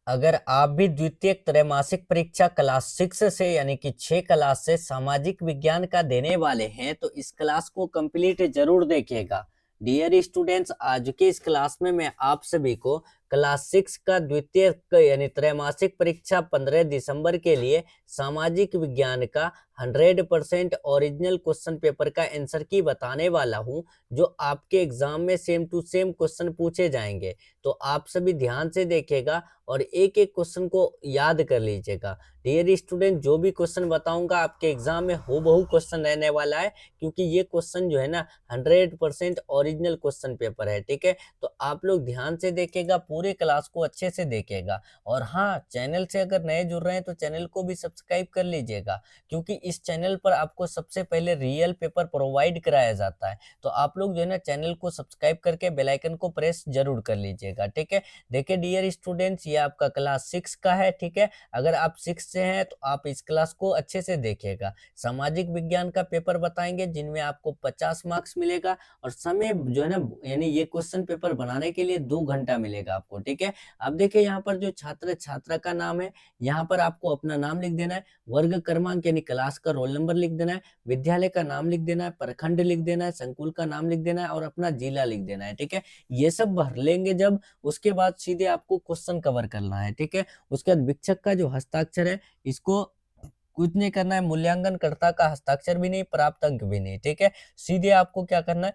अगर आप भी द्वितीय त्रैमासिक परीक्षा क्लास 6 से यानी कि 6 क्लास से सामाजिक विज्ञान का देने वाले हैं तो इस क्लास को कंप्लीट जरूर देखिएगा। डियर स्टूडेंट्स, आज के इस क्लास में मैं आप सभी को क्लास 6 का द्वितीय यानी त्रैमासिक परीक्षा 15 दिसंबर के लिए सामाजिक विज्ञान का 100% ओरिजिनल क्वेश्चन पेपर का आंसर की बताने वाला हूं, जो आपके एग्जाम में सेम टू सेम क्वेश्चन पूछे जाएंगे। तो आप सभी ध्यान से देखिएगा और एक एक क्वेश्चन को याद कर लीजिएगा। डियर स्टूडेंट, जो भी क्वेश्चन बताऊंगा आपके एग्जाम में हूबहू क्वेश्चन रहने वाला है, क्योंकि ये क्वेश्चन जो है ना 100% ओरिजिनल क्वेश्चन पेपर है। ठीक है, तो आप लोग ध्यान से देखिएगा, पूरे क्लास को अच्छे से देखिएगा। और हाँ, चैनल से अगर नए जुड़ रहे हैं तो चैनल को भी सब्सक्राइब कर लीजिएगा, क्योंकि इस चैनल पर आपको सबसे पहले रियल पेपर प्रोवाइड कराया जाता है। तो आप लोग जो है ना चैनल को सब्सक्राइब करके बेल आइकन को प्रेस जरूर कर लीजिएगा। ठीक है, देखिए डियर स्टूडेंट्स, ये आपका क्लास 6 का है। ठीक है, अगर आप 6 से हैं तो आप इस क्लास को अच्छे से देखिएगा। सामाजिक विज्ञान का पेपर बताएंगे जिनमें आपको 50 मार्क्स मिलेगा, और समय जो है ना यानी ये क्वेश्चन पेपर बनाने के लिए 2 घंटा मिलेगा आपको। ठीक है, अब देखिए यहाँ पर जो छात्र छात्रा का नाम है, यहाँ पर आपको अपना नाम लिख देना है, वर्ग क्रमांक यानी क्लास का रोल नंबर लिख देना है, विद्यालय का नाम लिख देना है, प्रखंड लिख देना है, संकुल का नाम लिख देना है और अपना जिला लिख देना है। ठीक है, ये सब भर लेंगे जब, उसके बाद सीधे आपको क्वेश्चन कवर करना है। ठीक है, उसके बाद शिक्षक का जो हस्ताक्षर है, इसको कुछ नहीं करना है, मूल्यांकन कर्ता का हस्ताक्षर भी नहीं, प्राप्त अंक भी नहीं। ठीक है, सीधे आपको क्या करना है,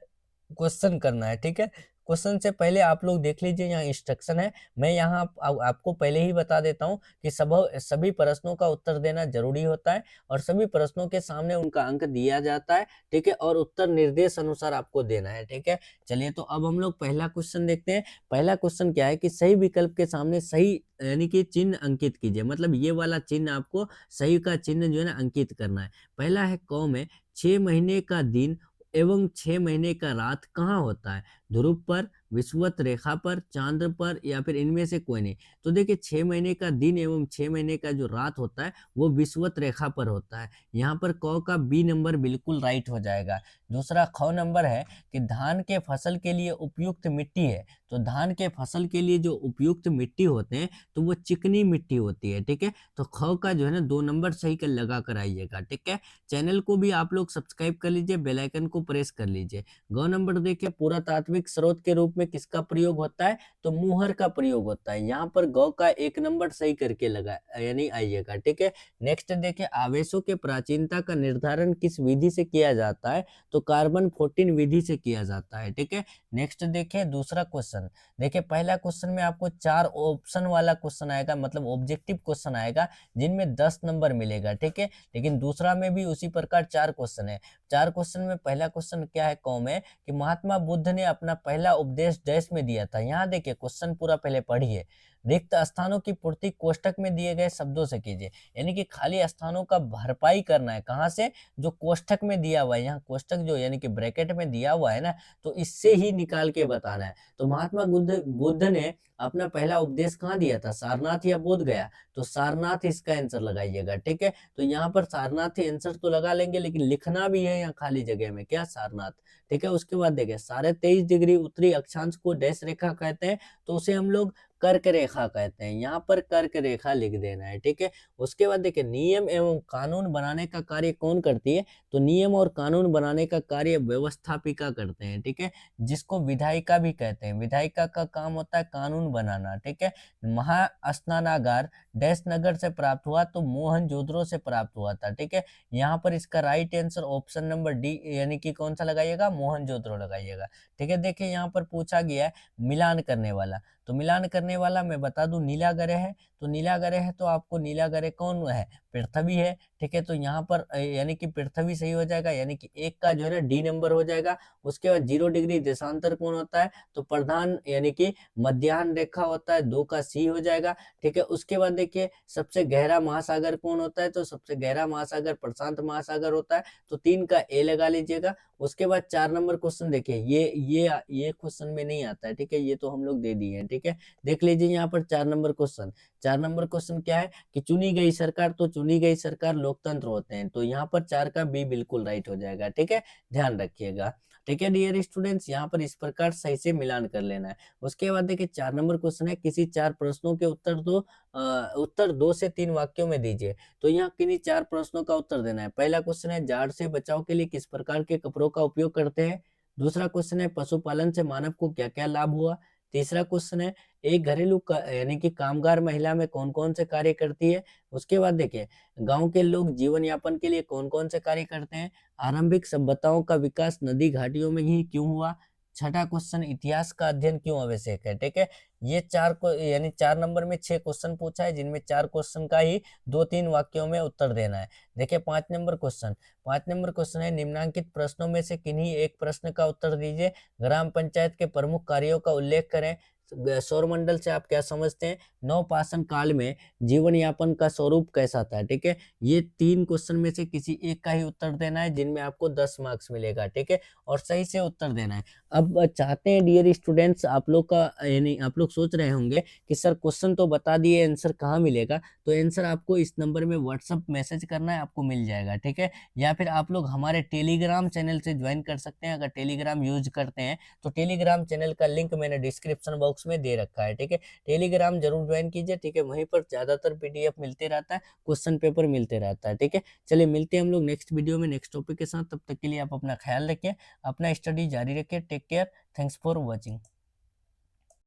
क्वेश्चन करना है। ठीक है, क्वेश्चन से पहले आप लोग देख लीजिए, यहाँ इंस्ट्रक्शन है। मैं यहाँ आपको पहले ही बता देता हूँ कि सभी प्रश्नों का उत्तर देना जरूरी होता है, और सभी प्रश्नों के सामने उनका अंक दिया जाता है। ठीक है, और उत्तर निर्देश अनुसार आपको देना है। ठीक है, चलिए तो अब हम लोग पहला क्वेश्चन देखते हैं। पहला क्वेश्चन क्या है कि सही विकल्प के सामने सही यानी कि चिन्ह अंकित कीजिए, मतलब ये वाला चिन्ह आपको सही का चिन्ह जो है ना अंकित करना है। पहला है क में 6 महीने का दिन एवं 6 महीने का रात कहाँ होता है? ध्रुव पर, विषुवत रेखा पर, चांद्र पर, या फिर इनमें से कोई नहीं। तो देखिए 6 महीने का दिन एवं 6 महीने का जो रात होता है वो विषुवत रेखा पर होता है। यहाँ पर क का बी नंबर बिल्कुल राइट हो जाएगा। दूसरा ख नंबर है कि धान के फसल के लिए उपयुक्त मिट्टी है। तो धान के फसल के लिए जो उपयुक्त मिट्टी होते हैं तो वो चिकनी मिट्टी होती है। ठीक है, तो ख का जो है ना 2 नंबर सही कर लगा कर आइएगा। ठीक है, चैनल को भी आप लोग सब्सक्राइब कर लीजिए, बेल आइकन को प्रेस कर लीजिए। ग नंबर देखिए, पुरातात्विक स्रोत के रूप में किसका प्रयोग होता है? तो मुहर का प्रयोग होता है। यहाँ पर ग का 1 नंबर सही करके लगा यानी आइएगा। ठीक है, नेक्स्ट देखिए, आवेशों के प्राचीनता का निर्धारण किस विधि से किया जाता है? तो कार्बन 14 विधि से किया जाता है। ठीक है, नेक्स्ट देखिए दूसरा क्वेश्चन। देखिए पहला क्वेश्चन में आपको 4 ऑप्शन वाला क्वेश्चन आएगा, मतलब ऑब्जेक्टिव क्वेश्चन आएगा, जिनमें 10 नंबर मिलेगा। ठीक है, लेकिन दूसरा में भी उसी प्रकार 4 क्वेश्चन है। 4 क्वेश्चन में पहला क्वेश्चन क्या है कॉम है कि महात्मा बुद्ध ने अपना पहला उपदेश डैश में दिया था। यहाँ देखिए क्वेश्चन पूरा पहले पढ़िए। रिक्त स्थानों की पूर्ति कोष्टक में दिए गए शब्दों से कीजिए, यानी कि खाली स्थानों का भरपाई करना है। कहाँ से? जो कोष्टक में दिया हुआ है, यहाँ कोष्टक जो यानी कि ब्रैकेट में दिया हुआ है ना, तो इससे ही निकाल के बताना है। तो महात्मा बुद्ध ने अपना पहला उपदेश कहाँ दिया था? सारनाथ या बोध गया? तो सारनाथ इसका आंसर लगाइएगा। ठीक है, तो यहाँ पर सारनाथ ही आंसर तो लगा लेंगे, लेकिन लिखना भी है यहाँ खाली जगह में क्या? सारनाथ। ठीक है, उसके बाद देखिए 23.5 डिग्री उत्तरी अक्षांश को डैश रेखा कहते हैं, तो उसे हम लोग कर्क रेखा कहते हैं। यहाँ पर कर्क रेखा लिख देना है। ठीक है, उसके बाद देखिए नियम एवं कानून बनाने का कार्य कौन करती है? तो नियम और कानून बनाने का कार्य व्यवस्थापिका करते हैं। ठीक है, जिसको विधायिका भी कहते हैं। विधायिका का काम होता है कानून बनाना। ठीक है, महास्नानागार डैश नगर से प्राप्त हुआ? तो मोहनजोदड़ो से प्राप्त हुआ था। ठीक है, यहाँ पर इसका right answer option number D यानी कि कौन सा लगाइएगा? मोहनजोदड़ो लगाइएगा। ठीक है, देखिए यहाँ पर पूछा गया है मिलान करने वाला, तो मिलान करने वाला मैं बता दूं नीला ग्रह है। तो नीला ग्रह है तो आपको नीला ग्रह कौन है? पृथ्वी है। ठीक है, तो यहाँ पर यानी कि पृथ्वी सही हो जाएगा, यानी कि एक का जो है ना डी नंबर हो जाएगा। उसके बाद 0 डिग्री देशांतर कौन होता है? तो प्रधान यानी कि मध्याह्न रेखा होता है, 2 का सी हो जाएगा। ठीक है, उसके बाद देखिए सबसे गहरा महासागर कौन होता है? तो सबसे गहरा महासागर प्रशांत महासागर होता है, तो 3 का ए लगा लीजिएगा। उसके बाद 4 नंबर क्वेश्चन देखिए, ये क्वेश्चन में नहीं आता है। ठीक है, ये तो हम लोग दे दिए हैं। ठीक है, देख लीजिए यहाँ पर 4 नंबर क्वेश्चन। 4 नंबर क्वेश्चन क्या है कि चुनी गई सरकार? तो चुनी गई सरकार लोकतंत्र होते हैं। तो यहाँ पर 4 का बी बिल्कुल राइट हो जाएगा, ठीक है? ध्यान रखिएगा। ठीक है डियर स्टूडेंट्स, यहाँ पर इस प्रकार सही से मिलान कर लेना है। उसके बाद देखिए 4 नंबर क्वेश्चन है, किसी 4 प्रश्नों के उत्तर 2 से 3 वाक्यों में दीजिए। तो यहाँ किन्हीं 4 प्रश्नों का उत्तर देना है। पहला क्वेश्चन है, जाड़ से बचाव के लिए किस प्रकार के कपड़ों का उपयोग करते हैं? दूसरा क्वेश्चन है, पशुपालन से मानव को क्या-क्या लाभ हुआ? तीसरा क्वेश्चन है, एक घरेलू यानी कि कामगार महिला में कौन-कौन से कार्य करती है? उसके बाद देखिए, गाँव के लोग जीवन यापन के लिए कौन-कौन से कार्य करते हैं? आरंभिक सभ्यताओं का विकास नदी घाटियों में ही क्यों हुआ? छठा क्वेश्चन, इतिहास का अध्ययन क्यों आवश्यक है? ठीक है? ये 4 को यानी 4 नंबर में 6 क्वेश्चन पूछा है, जिनमें 4 क्वेश्चन का ही 2-3 वाक्यों में उत्तर देना है। देखिए 5 नंबर क्वेश्चन है, निम्नांकित प्रश्नों में से किन्हीं एक प्रश्न का उत्तर दीजिए। ग्राम पंचायत के प्रमुख कार्यों का उल्लेख करें। सौरमंडल से आप क्या समझते हैं? नवपाषाण काल में जीवन यापन का स्वरूप कैसा था? ठीक है? ये 3 क्वेश्चन में से किसी एक का ही उत्तर देना है, जिनमें आपको 10 मार्क्स मिलेगा, ठीक है? और सही से उत्तर देना है। अब चाहते हैं डियर स्टूडेंट्स, आप लोग का यानी आप लोग सोच रहे होंगे कि सर क्वेश्चन तो बता दिए, आंसर कहाँ मिलेगा? तो आंसर आपको इस नंबर में व्हाट्सएप मैसेज करना है, आपको मिल जाएगा, ठीक है? या फिर आप लोग हमारे टेलीग्राम चैनल से ज्वाइन कर सकते हैं, अगर टेलीग्राम यूज़ करते हैं, तो टेलीग्राम चैनल का लिंक मैंने डिस्क्रिप्शन बॉक्स में दे रखा है, ठीक है? टेलीग्राम ज़रूर ज्वाइन कीजिए, ठीक है? वहीं पर ज़्यादातर पीडीएफ मिलते रहता है, क्वेश्चन पेपर मिलते रहता है, ठीक है? चलिए मिलते हैं हम लोग नेक्स्ट वीडियो में नेक्स्ट टॉपिक के साथ, तब तक के लिए आप अपना ख्याल रखिए, अपना स्टडी जारी रखिए, take care, thanks for watching.